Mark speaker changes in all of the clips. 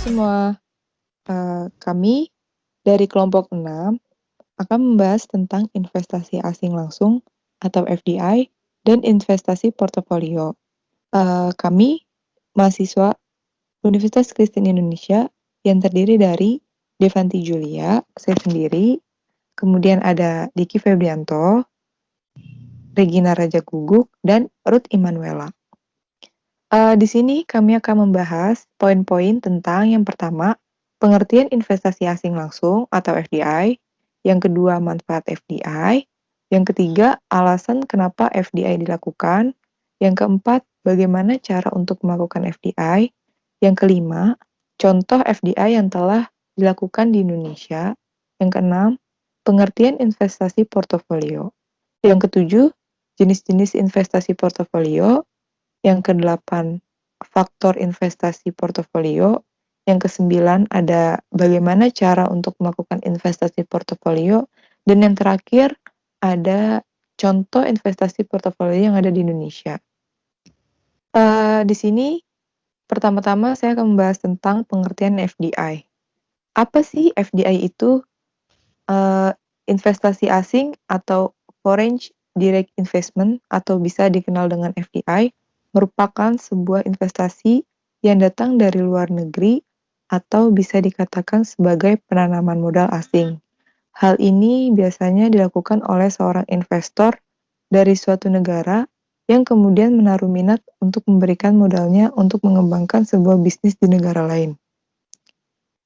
Speaker 1: semua, kami dari kelompok 6 akan membahas tentang investasi asing langsung atau FDI dan investasi portofolio. Kami mahasiswa Universitas Kristen Indonesia yang terdiri dari Devanti Julia, saya sendiri, kemudian ada Diki Febrianto, Regina Raja Guguk, dan Ruth Immanuela. Di sini kami akan membahas poin-poin tentang yang pertama, pengertian investasi asing langsung atau FDI, yang kedua manfaat FDI, yang ketiga alasan kenapa FDI dilakukan, yang keempat bagaimana cara untuk melakukan FDI, yang kelima contoh FDI yang telah dilakukan di Indonesia, yang keenam pengertian investasi portofolio, yang ketujuh jenis-jenis investasi portofolio, yang kedelapan, faktor investasi portofolio. Yang kesembilan, ada bagaimana cara untuk melakukan investasi portofolio. Dan yang terakhir, ada contoh investasi portofolio yang ada di Indonesia. Di sini, pertama-tama saya akan membahas tentang pengertian FDI. Apa sih FDI itu? Investasi asing atau Foreign Direct Investment atau bisa dikenal dengan FDI merupakan sebuah investasi yang datang dari luar negeri atau bisa dikatakan sebagai penanaman modal asing. Hal ini biasanya dilakukan oleh seorang investor dari suatu negara yang kemudian menaruh minat untuk memberikan modalnya untuk mengembangkan sebuah bisnis di negara lain.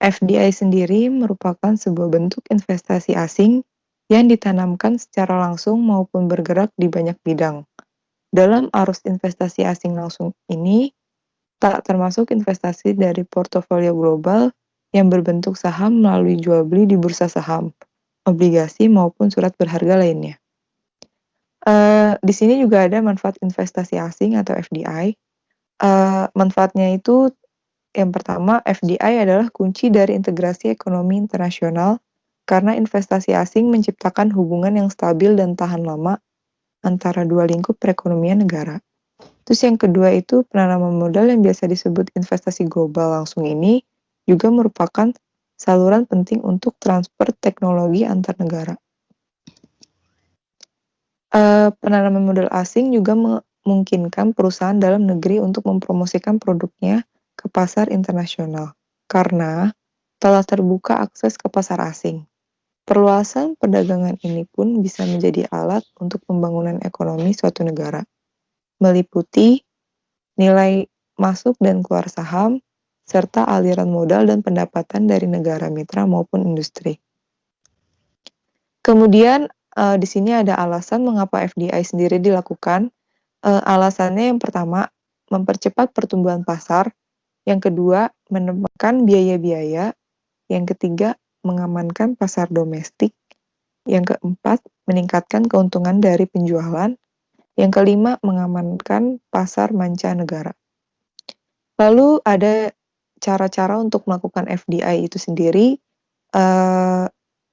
Speaker 1: FDI sendiri merupakan sebuah bentuk investasi asing yang ditanamkan secara langsung maupun bergerak di banyak bidang. Dalam arus investasi asing langsung ini, tak termasuk investasi dari portofolio global yang berbentuk saham melalui jual beli di bursa saham, obligasi maupun surat berharga lainnya. Di sini juga ada manfaat investasi asing atau FDI. Manfaatnya itu yang pertama, FDI adalah kunci dari integrasi ekonomi internasional karena investasi asing menciptakan hubungan yang stabil dan tahan lama antara dua lingkup perekonomian negara. Terus yang kedua itu penanaman modal yang biasa disebut investasi global langsung ini juga merupakan saluran penting untuk transfer teknologi antar negara. Penanaman modal asing juga memungkinkan perusahaan dalam negeri untuk mempromosikan produknya ke pasar internasional karena telah terbuka akses ke pasar asing. Perluasan perdagangan ini pun bisa menjadi alat untuk pembangunan ekonomi suatu negara, meliputi nilai masuk dan keluar saham, serta aliran modal dan pendapatan dari negara mitra maupun industri. Kemudian di sini ada alasan mengapa FDI sendiri dilakukan. Alasannya yang pertama, mempercepat pertumbuhan pasar, yang kedua, menekan biaya-biaya, yang ketiga, mengamankan pasar domestik, yang keempat, meningkatkan keuntungan dari penjualan, yang kelima, mengamankan pasar mancanegara. Lalu ada cara-cara untuk melakukan FDI itu sendiri.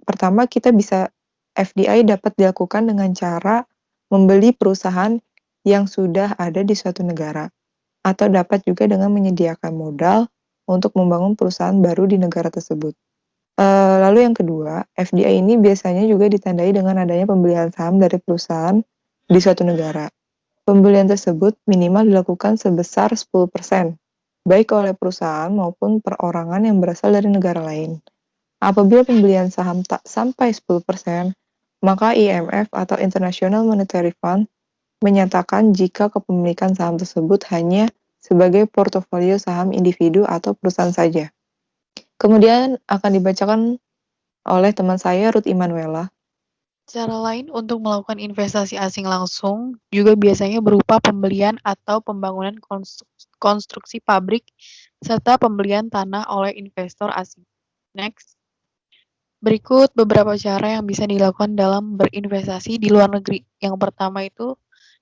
Speaker 1: Pertama, FDI dapat dilakukan dengan cara membeli perusahaan yang sudah ada di suatu negara, atau dapat juga dengan menyediakan modal untuk membangun perusahaan baru di negara tersebut. Lalu yang kedua, FDI ini biasanya juga ditandai dengan adanya pembelian saham dari perusahaan di suatu negara. Pembelian tersebut minimal dilakukan sebesar 10%, baik oleh perusahaan maupun perorangan yang berasal dari negara lain. Apabila pembelian saham tak sampai 10%, maka IMF atau International Monetary Fund menyatakan jika kepemilikan saham tersebut hanya sebagai portofolio saham individu atau perusahaan saja. Kemudian akan dibacakan oleh teman saya, Ruth Immanuela.
Speaker 2: Cara lain untuk melakukan investasi asing langsung juga biasanya berupa pembelian atau pembangunan konstruksi pabrik serta pembelian tanah oleh investor asing. Next. Berikut beberapa cara yang bisa dilakukan dalam berinvestasi di luar negeri. Yang pertama itu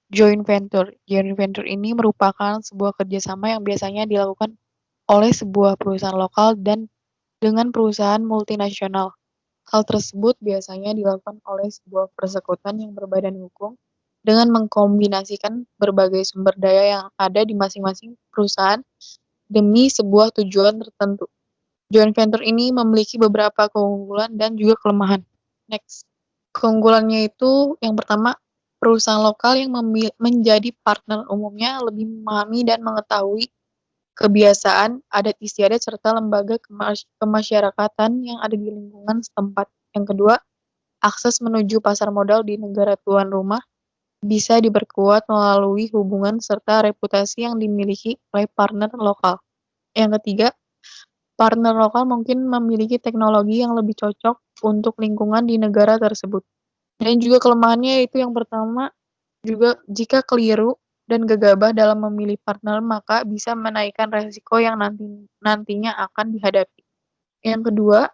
Speaker 2: joint venture. Joint venture ini merupakan sebuah kerjasama yang biasanya dilakukan oleh sebuah perusahaan lokal dan dengan perusahaan multinasional. Hal tersebut biasanya dilakukan oleh sebuah persekutuan yang berbadan hukum dengan mengkombinasikan berbagai sumber daya yang ada di masing-masing perusahaan demi sebuah tujuan tertentu. Joint venture ini memiliki beberapa keunggulan dan juga kelemahan. Next. Keunggulannya itu yang pertama, perusahaan lokal yang menjadi partner umumnya lebih memahami dan mengetahui kebiasaan, adat istiadat, serta lembaga kemasyarakatan yang ada di lingkungan setempat. Yang kedua, akses menuju pasar modal di negara tuan rumah bisa diperkuat melalui hubungan serta reputasi yang dimiliki oleh partner lokal. Yang ketiga, partner lokal mungkin memiliki teknologi yang lebih cocok untuk lingkungan di negara tersebut. Dan juga kelemahannya itu yang pertama, juga jika keliru dan gegabah dalam memilih partner maka bisa menaikkan resiko yang nantinya akan dihadapi. Yang kedua,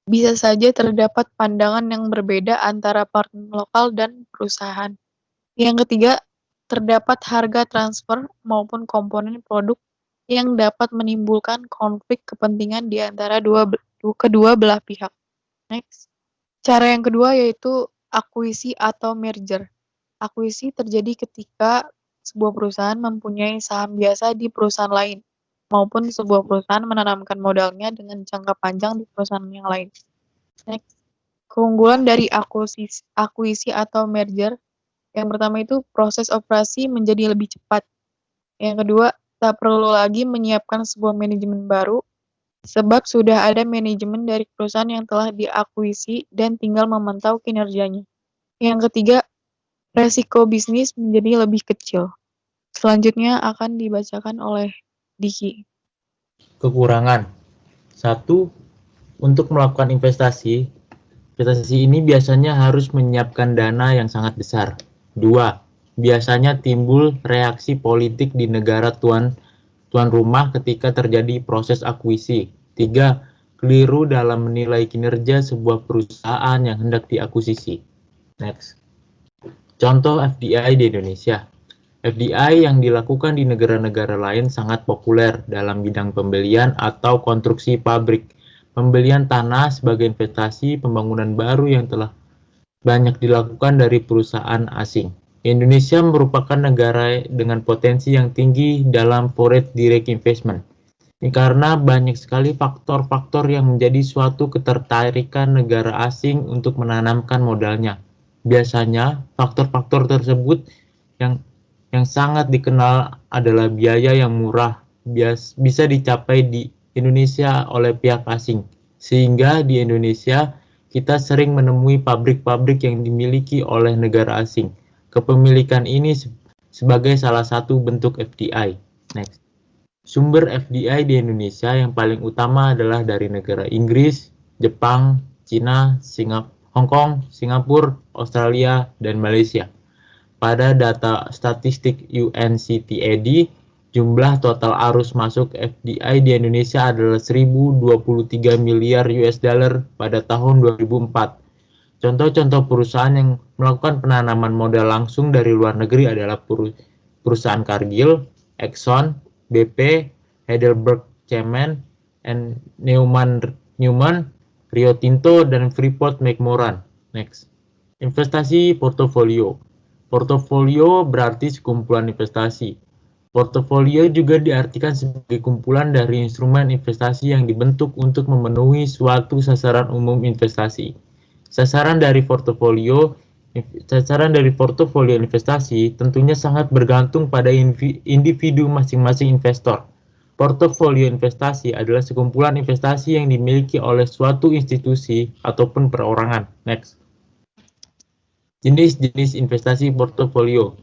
Speaker 2: bisa saja terdapat pandangan yang berbeda antara partner lokal dan perusahaan. Yang ketiga, terdapat harga transfer maupun komponen produk yang dapat menimbulkan konflik kepentingan di antara kedua belah pihak. Next. Cara yang kedua yaitu akuisisi atau merger. Akuisisi terjadi ketika sebuah perusahaan mempunyai saham biasa di perusahaan lain, maupun sebuah perusahaan menanamkan modalnya dengan jangka panjang di perusahaan yang lain. Next. Keunggulan dari akuisisi atau merger, yang pertama itu proses operasi menjadi lebih cepat. Yang kedua, tak perlu lagi menyiapkan sebuah manajemen baru, sebab sudah ada manajemen dari perusahaan yang telah diakuisisi dan tinggal memantau kinerjanya. Yang ketiga, resiko bisnis menjadi lebih kecil. Selanjutnya akan dibacakan oleh Diki.
Speaker 3: Kekurangan. 1. Untuk melakukan investasi ini biasanya harus menyiapkan dana yang sangat besar. 2. Biasanya timbul reaksi politik di negara tuan rumah ketika terjadi proses akuisisi. 3. Keliru dalam menilai kinerja sebuah perusahaan yang hendak diakuisisi. Next. Contoh FDI di Indonesia. FDI yang dilakukan di negara-negara lain sangat populer dalam bidang pembelian atau konstruksi pabrik, pembelian tanah sebagai investasi, pembangunan baru yang telah banyak dilakukan dari perusahaan asing. Indonesia merupakan negara dengan potensi yang tinggi dalam foreign direct investment. Ini karena banyak sekali faktor-faktor yang menjadi suatu ketertarikan negara asing untuk menanamkan modalnya. Biasanya, faktor-faktor tersebut yang sangat dikenal adalah biaya yang murah, bisa dicapai di Indonesia oleh pihak asing. Sehingga di Indonesia, kita sering menemui pabrik-pabrik yang dimiliki oleh negara asing. Kepemilikan ini sebagai salah satu bentuk FDI. Next. Sumber FDI di Indonesia yang paling utama adalah dari negara Inggris, Jepang, Cina, Hong Kong, Singapura, Australia, dan Malaysia. Pada data statistik UNCTAD, jumlah total arus masuk FDI di Indonesia adalah 1.023 miliar US dollar pada tahun 2004. Contoh-contoh perusahaan yang melakukan penanaman modal langsung dari luar negeri adalah perusahaan Cargill, Exxon, BP, Heidelberg Cement, Newman, Rio Tinto, dan Freeport McMoran. Next. Investasi portofolio. Portofolio berarti sekumpulan investasi. Portofolio juga diartikan sebagai kumpulan dari instrumen investasi yang dibentuk untuk memenuhi suatu sasaran umum investasi. Sasaran dari portofolio investasi tentunya sangat bergantung pada individu masing-masing investor. Portofolio investasi adalah sekumpulan investasi yang dimiliki oleh suatu institusi ataupun perorangan. Next. Jenis-jenis investasi portofolio.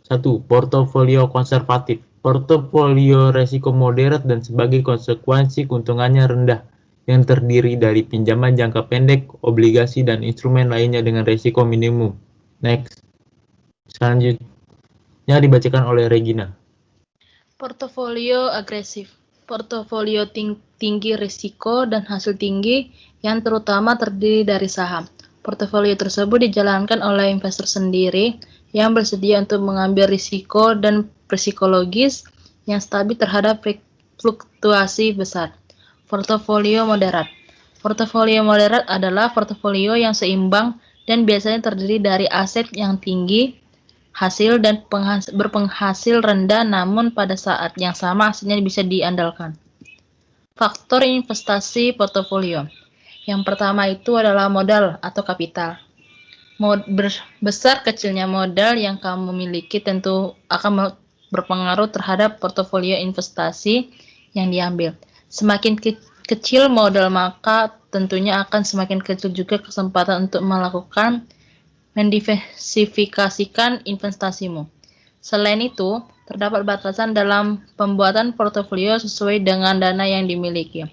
Speaker 3: 1. Portofolio konservatif. Portofolio resiko moderat dan sebagai konsekuensi keuntungannya rendah, yang terdiri dari pinjaman jangka pendek, obligasi, dan instrumen lainnya dengan resiko minimum. Next. Selanjutnya dibacakan oleh Regina.
Speaker 4: Portofolio agresif. Portofolio tinggi risiko dan hasil tinggi yang terutama terdiri dari saham. Portofolio tersebut dijalankan oleh investor sendiri yang bersedia untuk mengambil risiko dan psikologis yang stabil terhadap fluktuasi besar. Portofolio moderat. Portofolio moderat adalah portofolio yang seimbang dan biasanya terdiri dari aset yang tinggi hasil dan berpenghasil rendah, namun pada saat yang sama hasilnya bisa diandalkan. faktor investasi portofolio. Yang pertama itu adalah modal atau kapital. Besar kecilnya modal yang kamu miliki tentu akan berpengaruh terhadap portofolio investasi yang diambil. Semakin kecil modal, maka tentunya akan semakin kecil juga kesempatan untuk melakukan mendiversifikasikan investasimu. Selain itu, terdapat batasan dalam pembuatan portofolio sesuai dengan dana yang dimiliki.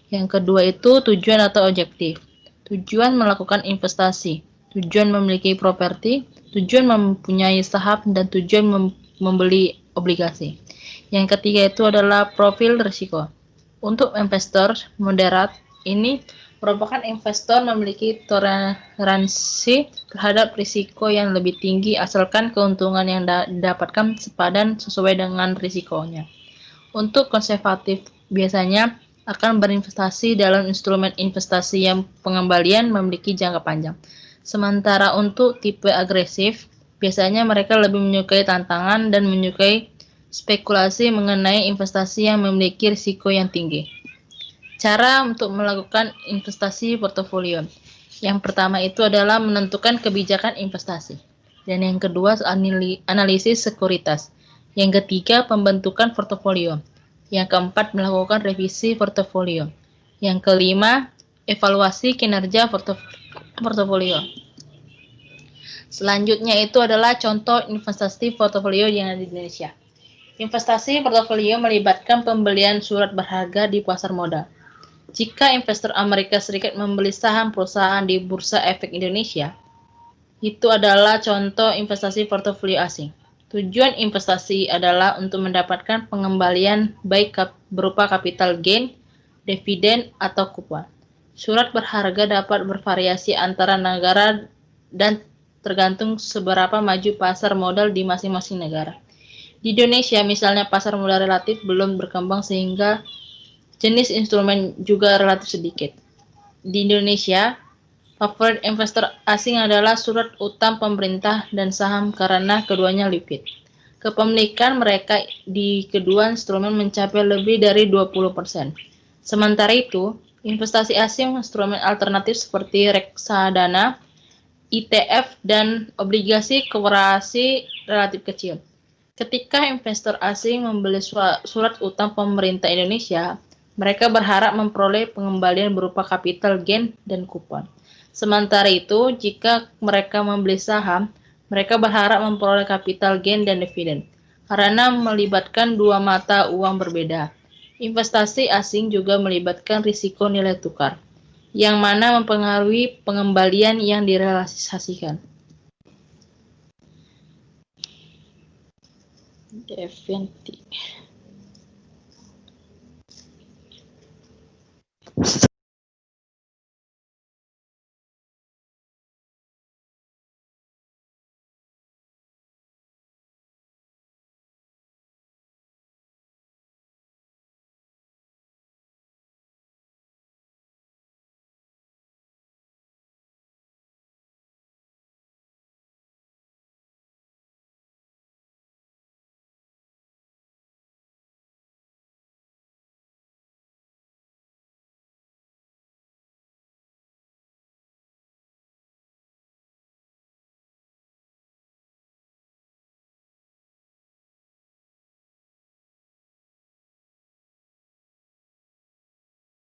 Speaker 4: Yang kedua itu tujuan atau objektif. Tujuan melakukan investasi, tujuan memiliki properti, tujuan mempunyai saham, dan tujuan membeli obligasi. Yang ketiga itu adalah profil risiko. Untuk investor moderat, ini merupakan investor memiliki toleransi terhadap risiko yang lebih tinggi asalkan keuntungan yang didapatkan sepadan sesuai dengan risikonya. Untuk konservatif, biasanya akan berinvestasi dalam instrumen investasi yang pengembalian memiliki jangka panjang. Sementara untuk tipe agresif, biasanya mereka lebih menyukai tantangan dan menyukai spekulasi mengenai investasi yang memiliki risiko yang tinggi. Cara untuk melakukan investasi portofolio. Yang pertama itu adalah menentukan kebijakan investasi. Dan yang kedua, analisis sekuritas. Yang ketiga, pembentukan portofolio. Yang keempat, melakukan revisi portofolio. Yang kelima, evaluasi kinerja portofolio. Selanjutnya itu adalah contoh investasi portofolio yang ada di Indonesia. Investasi portofolio melibatkan pembelian surat berharga di pasar modal. Jika investor Amerika Serikat membeli saham perusahaan di Bursa Efek Indonesia, itu adalah contoh investasi portofolio asing. Tujuan investasi adalah untuk mendapatkan pengembalian baik berupa capital gain, dividen, atau kupon. Surat berharga dapat bervariasi antara negara dan tergantung seberapa maju pasar modal di masing-masing negara. Di Indonesia, misalnya, pasar modal relatif belum berkembang sehingga jenis instrumen juga relatif sedikit. Di Indonesia, favorit investor asing adalah surat utang pemerintah dan saham karena keduanya liquid. Kepemilikan mereka di kedua instrumen mencapai lebih dari 20%. Sementara itu, investasi asing instrumen alternatif seperti reksadana, ETF, dan obligasi koperasi relatif kecil. Ketika investor asing membeli surat utang pemerintah Indonesia, mereka berharap memperoleh pengembalian berupa capital gain dan kupon. Sementara itu, jika mereka membeli saham, mereka berharap memperoleh capital gain dan dividen. Karena melibatkan dua mata uang berbeda, investasi asing juga melibatkan risiko nilai tukar, yang mana mempengaruhi pengembalian yang direalisasikan. Definiti.